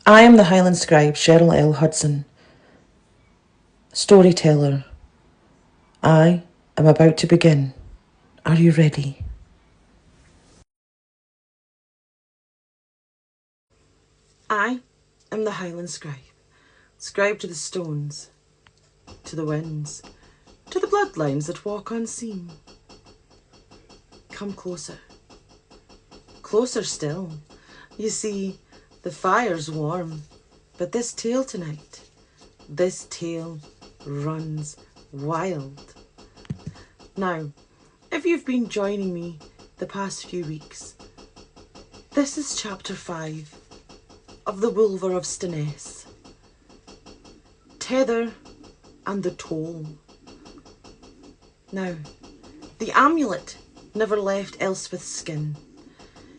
I am the Highland Scribe, Cheryl L. Hudson, storyteller. I am about to begin. Are you ready? I am the Highland Scribe, scribe to the stones, to the winds, to the bloodlines that walk unseen. Come closer, closer still. You see, the fire's warm, but this tale tonight, this tale runs wild. Now, if you've been joining me the past few weeks, this is chapter 5 of the Wulver of Stenness. Tether and the toll. Now, the amulet never left Elspeth's skin.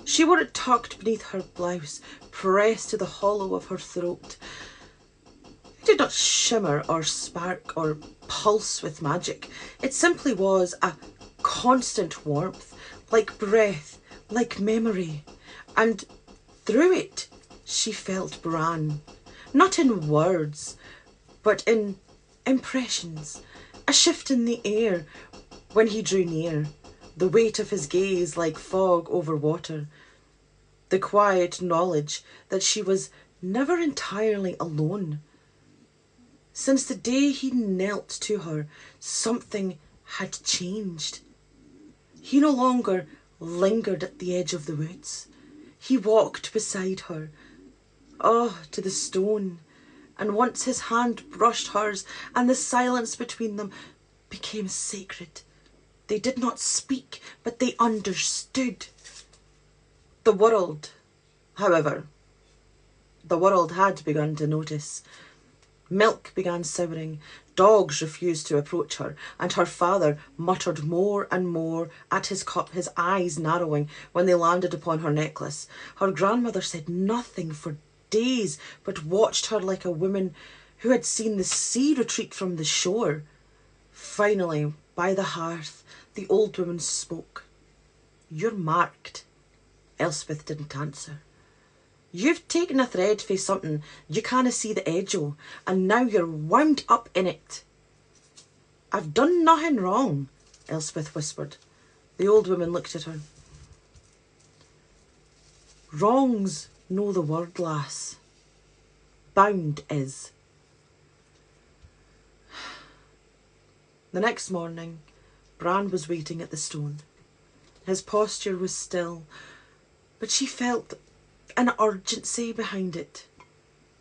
She wore it tucked beneath her blouse, pressed to the hollow of her throat. It did not shimmer or spark or pulse with magic. It simply was a constant warmth, like breath, like memory. And through it, she felt Bran, not in words, but in impressions, a shift in the air when he drew near, the weight of his gaze like fog over water, the quiet knowledge that she was never entirely alone. Since the day he knelt to her, something had changed. He no longer lingered at the edge of the woods. He walked beside her, to the stone, and once his hand brushed hers and the silence between them became sacred. They did not speak, but they understood. The world, however, had begun to notice. Milk began souring, dogs refused to approach her, and her father muttered more and more at his cup, his eyes narrowing when they landed upon her necklace. Her grandmother said nothing for days, but watched her like a woman who had seen the sea retreat from the shore. Finally, by the hearth, the old woman spoke. "You're marked." Elspeth didn't answer. "You've taken a thread fae something you canna see the edge o', and now you're wound up in it." "I've done nothing wrong," Elspeth whispered. The old woman looked at her. "Wrong's no the word, lass. Bound is." The next morning, Bran was waiting at the stone. His posture was still, but she felt an urgency behind it.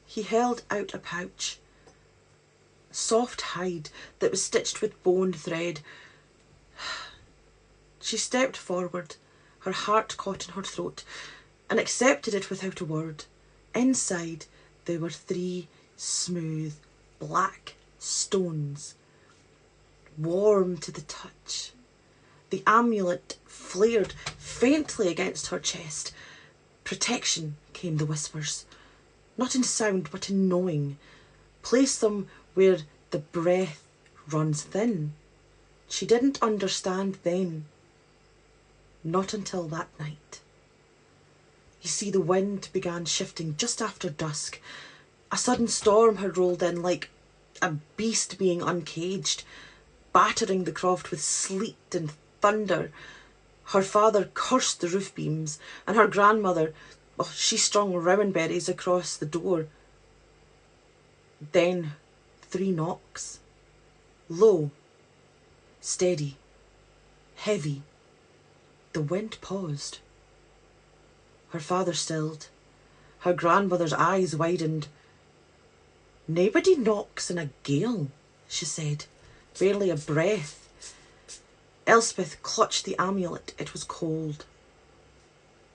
He held out a pouch, soft hide that was stitched with bone thread. She stepped forward, her heart caught in her throat, and accepted it without a word. Inside there were 3 smooth, black stones, warm to the touch. The amulet flared faintly against her chest. "Protection," came the whispers, not in sound but in knowing. "Place them where the breath runs thin." She didn't understand then, not until that night. You see, the wind began shifting just after dusk. A sudden storm had rolled in like a beast being uncaged, battering the croft with sleet and thunder. Her father cursed the roof beams, and her grandmother, she strung rowan berries across the door. Then 3 knocks. Low, steady, heavy. The wind paused. Her father stilled. Her grandmother's eyes widened. "Nobody knocks in a gale," she said, barely a breath. Elspeth clutched the amulet. It was cold.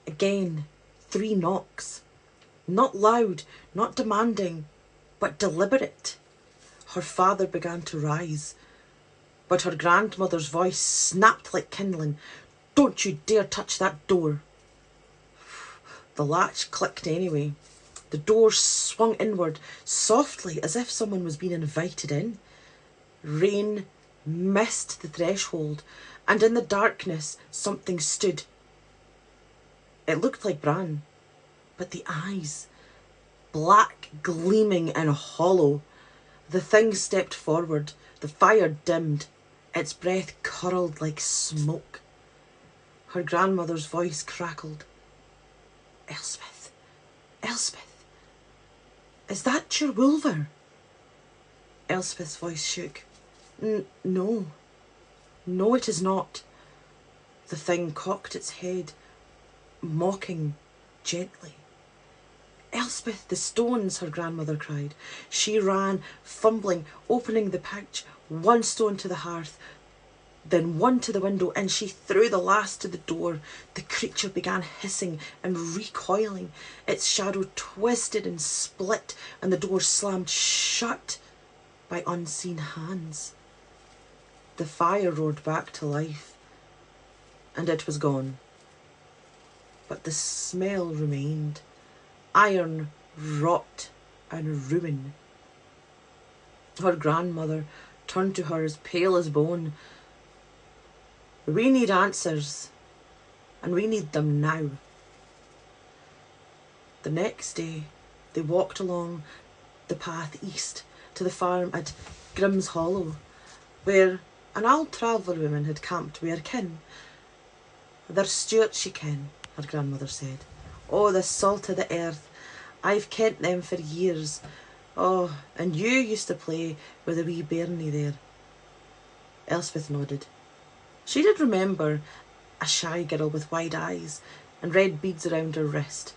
Again, 3 knocks. Not loud, not demanding, but deliberate. Her father began to rise, but her grandmother's voice snapped like kindling. "Don't you dare touch that door." The latch clicked anyway. The door swung inward, softly, as if someone was being invited in. Rain missed the threshold, and in the darkness something stood. It looked like Bran, but the eyes, black, gleaming and hollow. The thing stepped forward, the fire dimmed, its breath curled like smoke. Her grandmother's voice crackled. Elspeth, Elspeth, is that your Wulver? Elspeth's voice shook. No, no it is not. The thing cocked its head, mocking gently. Elspeth, the stones, her grandmother cried. She ran, fumbling, opening the pouch, one stone to the hearth, then one to the window, and she threw the last to the door. The creature began hissing and recoiling. Its shadow twisted and split, and the door slammed shut by unseen hands. The fire roared back to life, and it was gone. But the smell remained. Iron, rot, and ruin. Her grandmother turned to her as pale as bone. We need answers, and we need them now. The next day, they walked along the path east to the farm at Grim's Hollow, where an old traveller woman had camped with her kin. They're Stuarts, ye ken, her grandmother said. Oh, the salt of the earth. I've kent them for years. Oh, and you used to play with a wee bairnie there. Elspeth nodded. She did remember a shy girl with wide eyes and red beads around her wrist.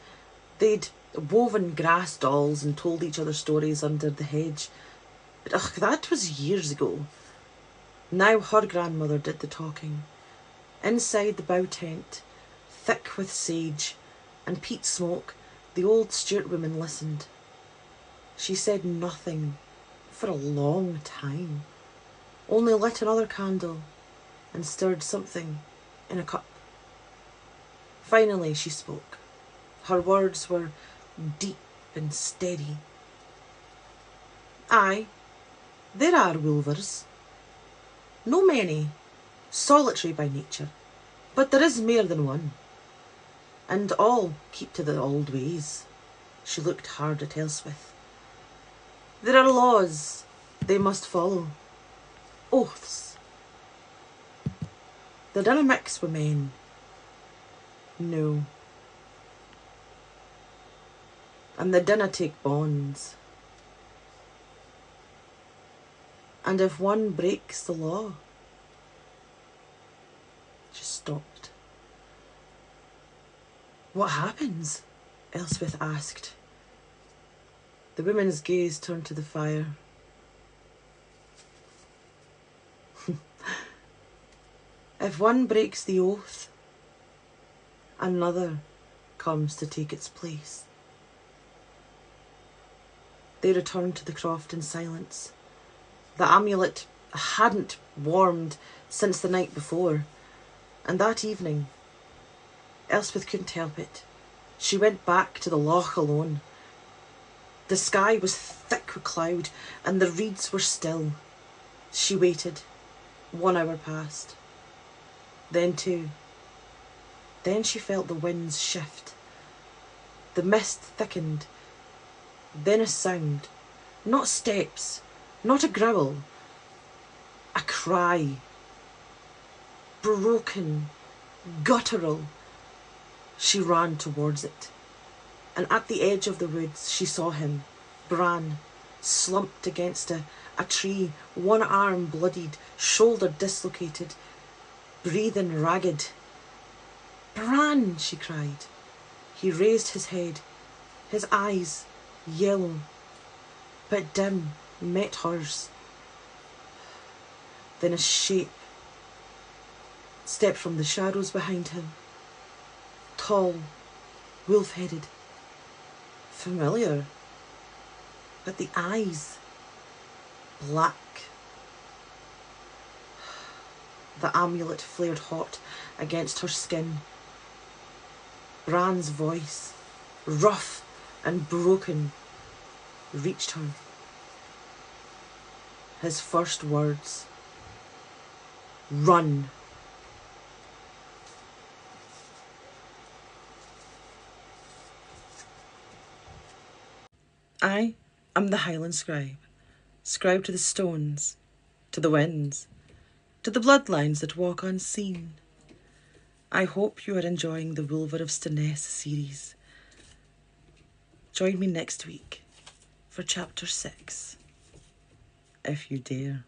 They'd woven grass dolls and told each other stories under the hedge. But that was years ago. Now her grandmother did the talking. Inside the bough tent, thick with sage and peat smoke, the old Stuart woman listened. She said nothing for a long time, only lit another candle and stirred something in a cup. Finally she spoke. Her words were deep and steady. Aye, there are Wulvers. No many, solitary by nature, but there is mair than one. And all keep to the old ways. She looked hard at Elspeth. There are laws they must follow, oaths. They dinna mix with men. No. And they dinna take bonds. And if one breaks the law... She stopped. What happens? Elspeth asked. The woman's gaze turned to the fire. If one breaks the oath, another comes to take its place. They returned to the croft in silence. The amulet hadn't warmed since the night before, and that evening, Elspeth couldn't help it. She went back to the loch alone. The sky was thick with cloud, and the reeds were still. She waited. 1 hour passed. Then 2. Then she felt the winds shift. The mist thickened. Then a sound. Not steps, not a growl. A cry. Broken, guttural. She ran towards it. And at the edge of the woods she saw him, Bran, slumped against a tree, one arm bloodied, shoulder dislocated, breathing ragged. Bran, she cried. He raised his head, his eyes, yellow, but dim, met hers. Then a shape stepped from the shadows behind him, tall, wolf-headed. Familiar, but the eyes, black. The amulet flared hot against her skin. Bran's voice, rough and broken, reached her. His first words, run. I am the Highland Scribe, scribe to the stones, to the winds, to the bloodlines that walk unseen. I hope you are enjoying the Wulver of Stenness series. Join me next week for chapter 6, if you dare.